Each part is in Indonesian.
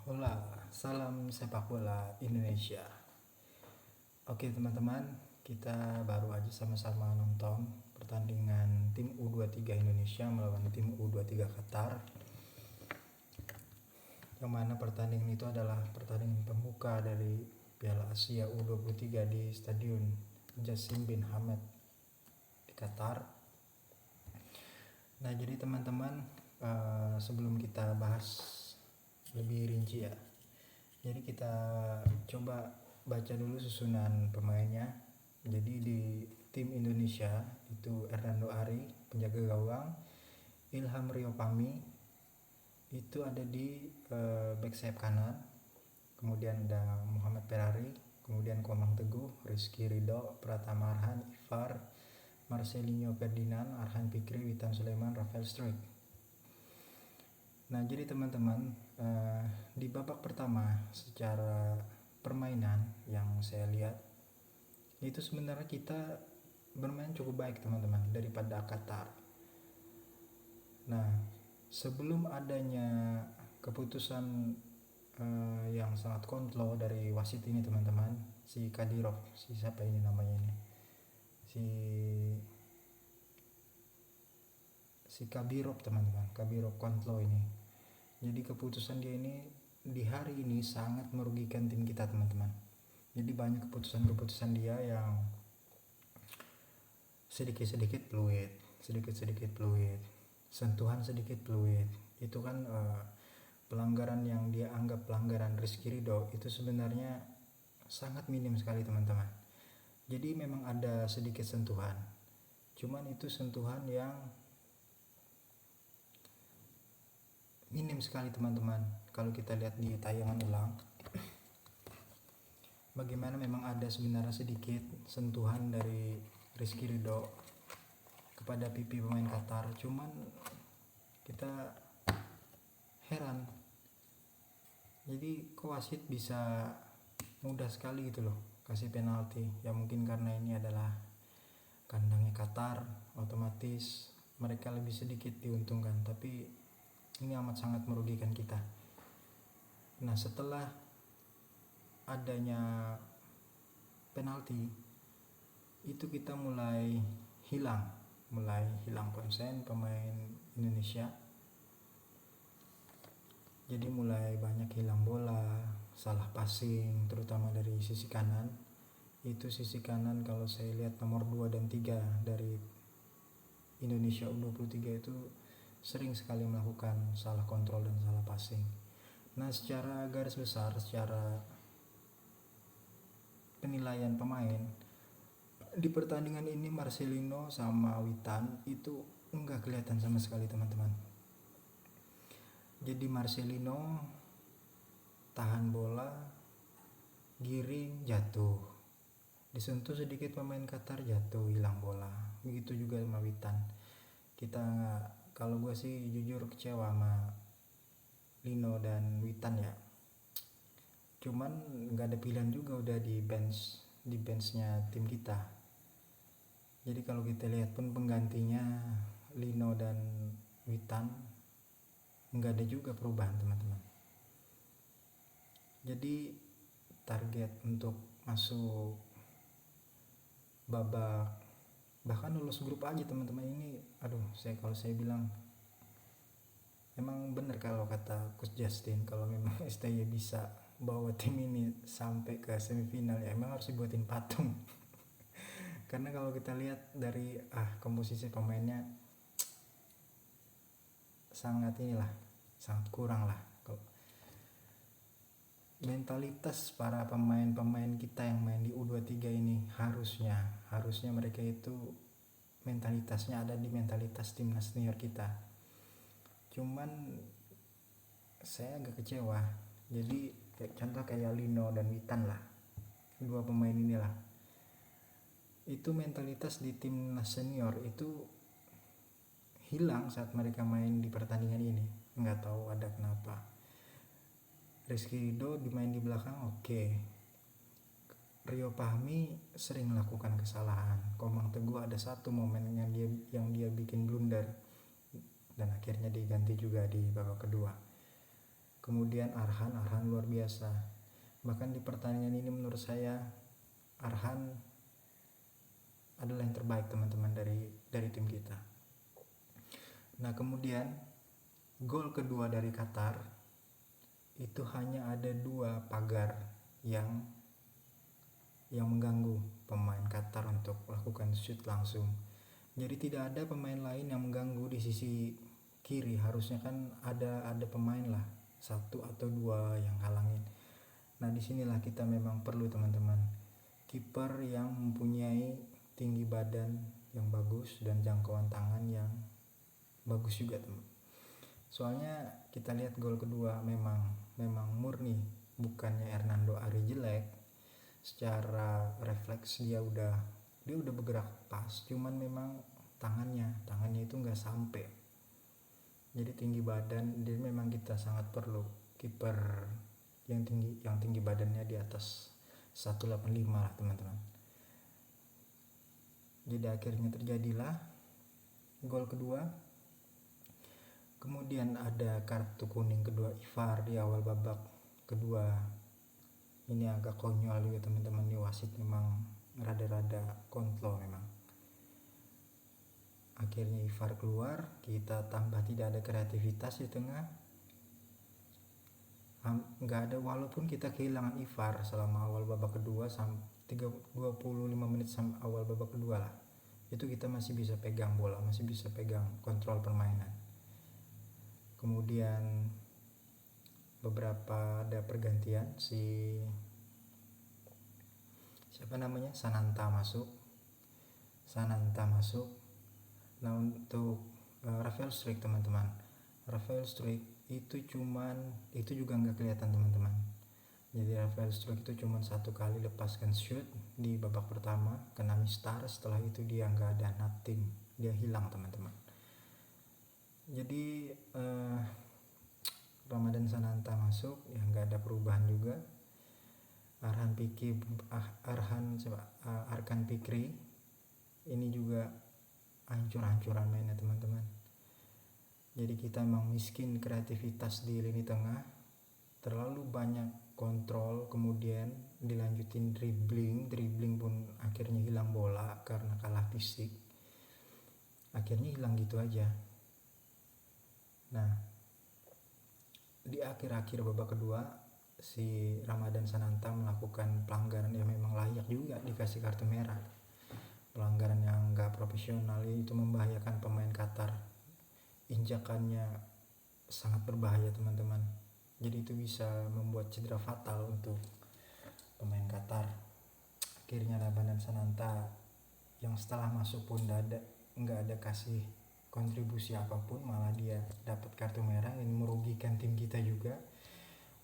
Hola, salam sepak bola Indonesia. Oke teman-teman, kita baru aja sama-sama nonton pertandingan tim U23 Indonesia melawan tim U23 Qatar. Yang mana pertandingan itu adalah pertandingan pembuka dari Piala Asia U23 di Stadion Jassim bin Hamad di Qatar. Nah jadi teman-teman, sebelum kita bahas lebih rinci ya, jadi kita coba baca dulu susunan pemainnya. Jadi di tim Indonesia itu Hernando Ari penjaga gawang, Ilham Riopami itu ada di back sayap kanan, kemudian ada Muhammad Ferrari, kemudian Komang Teguh, Rizky Ridho, Pratama Arhan, Ivar, Marcelinho Ferdinand, Arhan Fikri, Witan Sulaiman, Rafael Struijk. Nah jadi teman-teman, di babak pertama secara permainan yang saya lihat itu sebenarnya kita bermain cukup baik teman-teman daripada Qatar. Nah sebelum adanya keputusan yang sangat kontra dari wasit ini teman-teman, si Kadirov, si siapa ini namanya ini, si Kabirov teman-teman, Kabirov kontra ini. Jadi keputusan dia ini di hari ini sangat merugikan tim kita teman-teman. Jadi banyak keputusan-keputusan dia yang sedikit-sedikit fluid, sentuhan sedikit fluid. Itu kan pelanggaran yang dia anggap pelanggaran Rizky Ridho itu sebenarnya sangat minim sekali teman-teman. Jadi memang ada sedikit sentuhan, cuman itu sentuhan yang minim sekali teman-teman. Kalau kita lihat di tayangan ulang, bagaimana memang ada sebenarnya sedikit sentuhan dari Rizky Ridho kepada pipi pemain Qatar, cuman kita heran. Jadi kok wasit bisa mudah sekali gitu loh kasih penalti. Ya mungkin karena ini adalah kandangnya Qatar, otomatis mereka lebih sedikit diuntungkan, tapi ini amat sangat merugikan kita. Nah setelah adanya penalti itu kita mulai hilang konsen pemain Indonesia. Jadi mulai banyak hilang bola, salah passing terutama dari sisi kanan. Itu sisi kanan kalau saya lihat nomor 2 dan 3 dari Indonesia U23 itu sering sekali melakukan salah kontrol dan salah passing. Nah secara garis besar, secara penilaian pemain di pertandingan ini, Marcelino sama Witan itu enggak kelihatan sama sekali teman-teman. Jadi Marcelino tahan bola, giring, jatuh, disentuh sedikit pemain Qatar, jatuh, hilang bola. Begitu juga sama Witan. Kalau gue sih jujur kecewa sama Lino dan Witan ya. Cuman nggak ada pilihan juga, udah di benchnya tim kita. Jadi kalau kita lihat pun penggantinya Lino dan Witan nggak ada juga perubahan teman-teman. Jadi target untuk masuk babak bahkan lulus grup aja teman-teman ini, kalau saya bilang emang bener kalau kata Coach Justin, kalau memang STY bisa bawa tim ini sampai ke semifinal ya emang harus dibuatin patung. Karena kalau kita lihat dari komposisi pemainnya sangat kurang lah. Mentalitas para pemain-pemain kita yang main di U23 ini harusnya mereka itu mentalitasnya ada di mentalitas timnas senior kita. Cuman saya agak kecewa. Jadi contoh kayak Lino dan Witan lah, dua pemain inilah, itu mentalitas di timnas senior itu hilang saat mereka main di pertandingan ini. Nggak tahu ada kenapa. Rizky Ridho dimain di belakang oke. Rio Fahmi sering melakukan kesalahan. Komang Teguh ada satu momen yang dia bikin blunder dan akhirnya diganti juga di babak kedua. kemudian Arhan luar biasa. Bahkan di pertandingan ini menurut saya Arhan adalah yang terbaik teman-teman dari tim kita. Nah kemudian gol kedua dari Qatar itu hanya ada 2 pagar yang mengganggu pemain Qatar untuk melakukan shoot langsung. Jadi tidak ada pemain lain yang mengganggu di sisi kiri. Harusnya kan ada pemain lah, 1 atau 2 yang halangin. Nah disinilah kita memang perlu teman-teman kiper yang mempunyai tinggi badan yang bagus dan jangkauan tangan yang bagus juga teman. Soalnya kita lihat gol kedua memang murni, bukannya Hernando Ari jelek. Secara refleks dia udah bergerak pas, cuman memang tangannya itu nggak sampai. Jadi tinggi badan, jadi memang kita sangat perlu kiper yang tinggi badannya di atas 185 lah teman-teman. Jadi akhirnya terjadilah gol kedua. Kemudian ada kartu kuning kedua Ivar di awal babak kedua. Ini agak konyol juga teman-teman, di wasit memang rada-rada kontol memang. Akhirnya Ivar keluar, kita tambah tidak ada kreativitas di tengah. Nggak ada, walaupun kita kehilangan Ivar selama awal babak kedua sampai 25 menit sampai awal babak kedua lah. Itu kita masih bisa pegang bola, masih bisa pegang kontrol permainan. Kemudian beberapa ada pergantian, Sananta masuk. Nah untuk Rafael Struijk teman-teman, Rafael Struijk itu juga nggak kelihatan teman-teman. Jadi Rafael Struijk itu cuma 1 kali lepaskan shoot di babak pertama, kena mistar. Setelah itu dia nggak ada nothing, dia hilang teman-teman. Jadi Ramadan Sananta masuk, ya nggak ada perubahan juga. Arkan Fikri ini juga hancur-hancuran mainnya teman-teman. Jadi kita memang miskin kreativitas di lini tengah, terlalu banyak kontrol, kemudian dilanjutin dribbling pun akhirnya hilang bola karena kalah fisik, akhirnya hilang gitu aja. Nah di akhir babak kedua si Ramadan Sananta melakukan pelanggaran yang memang layak juga dikasih kartu merah. Pelanggaran yang gak profesional, itu membahayakan pemain Qatar. Injakannya sangat berbahaya teman-teman. Jadi itu bisa membuat cedera fatal untuk pemain Qatar. Akhirnya Ramadan Sananta yang setelah masuk pun nggak ada kasih kontribusi apapun, malah dia dapat kartu merah. Ini merugikan tim kita juga.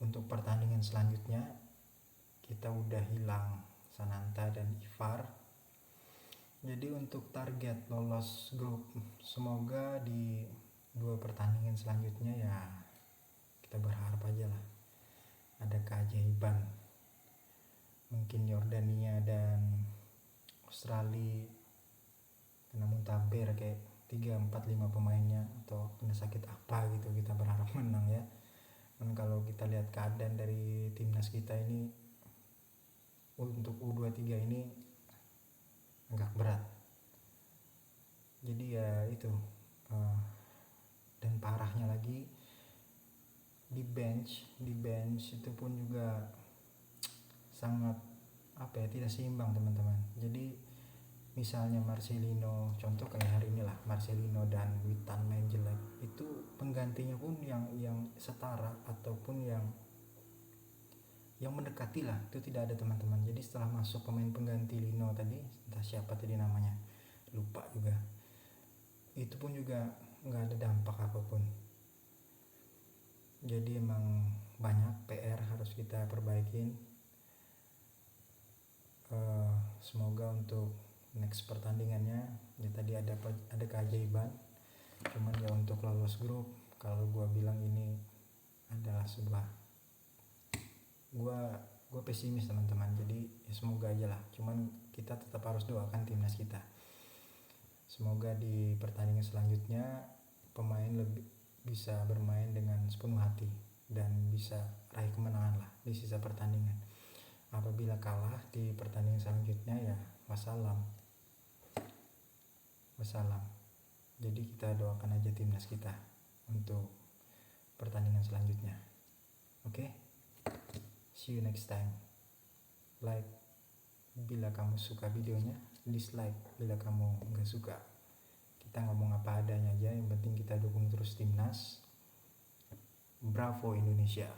Untuk pertandingan selanjutnya kita udah hilang Sananta dan Ivar. Jadi untuk target lolos grup, semoga di 2 pertandingan selanjutnya ya kita berharap aja lah ada keajaiban. Mungkin Yordania dan Australia kena muntaber kayak 3, 4, 5 pemainnya atau kena sakit apa gitu, kita berharap menang ya. Dan kalau kita lihat keadaan dari timnas kita ini untuk U23 ini agak berat. Jadi ya itu, dan parahnya lagi di bench itu pun juga sangat tidak seimbang teman-teman. Jadi misalnya Marcelino, contoh kayak hari ini lah, Marcelino dan Witan main jelek, itu penggantinya pun yang setara ataupun yang mendekati lah, itu tidak ada teman-teman. Jadi setelah masuk pemain pengganti Lino tadi, entah siapa tadi namanya, lupa juga, itu pun juga nggak ada dampak apapun. Jadi emang banyak PR harus kita perbaikin. Semoga untuk next pertandingannya ya tadi ada keajaiban. Cuman ya untuk lolos grup, kalau gue bilang ini adalah sebuah, gue pesimis teman-teman. Jadi ya semoga aja lah. Cuman kita tetap harus doakan timnas kita. Semoga di pertandingan selanjutnya pemain lebih bisa bermain dengan sepenuh hati. dan bisa raih kemenangan lah di sisa pertandingan. Apabila kalah di pertandingan selanjutnya ya wassalam. Jadi kita doakan aja timnas kita untuk pertandingan selanjutnya. Oke? See you next time. Like bila kamu suka videonya, dislike bila kamu nggak suka. Kita ngomong apa adanya aja, yang penting kita dukung terus timnas. Bravo Indonesia.